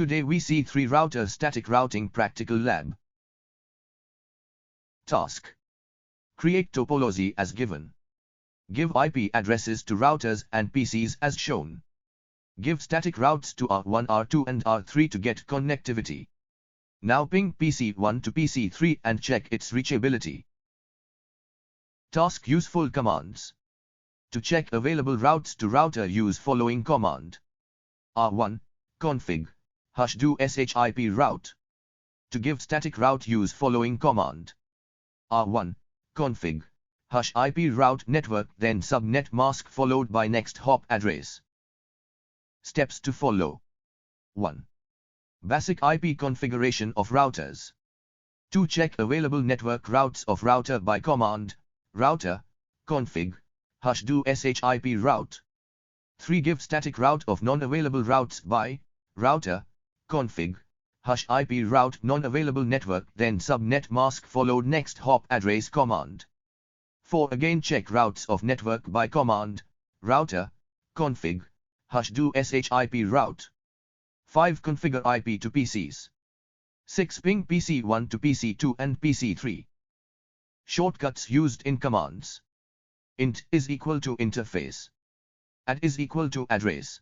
Today we see 3 router static routing practical lab. Task. Create topology as given. Give IP addresses to routers and PCs as shown. Give static routes to R1, R2 and R3 to get connectivity. Now ping PC1 to PC3 and check its reachability. Task useful commands. To check available routes to router, use following command. R1 config #do ship route. To give static route, use following command. R1 config #IP route network, then subnet mask followed by next hop address. Steps to follow. 1. Basic IP configuration of routers. 2. Check available network routes of router by command router config #do ship route. 3. Give static route of non-available routes by router config #IP route non-available network, then subnet mask followed next hop address command. 4. Again check routes of network by command router config #do ship route. 5. Configure IP to PCs. 6. Ping PC1 to PC2 and PC3. Shortcuts used in commands. Int is equal to interface. Add is equal to address.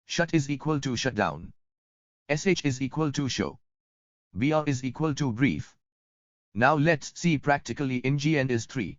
Shut is equal to shutdown. Sh is equal to show. Br is equal to brief. Now let's see practically in GNS3.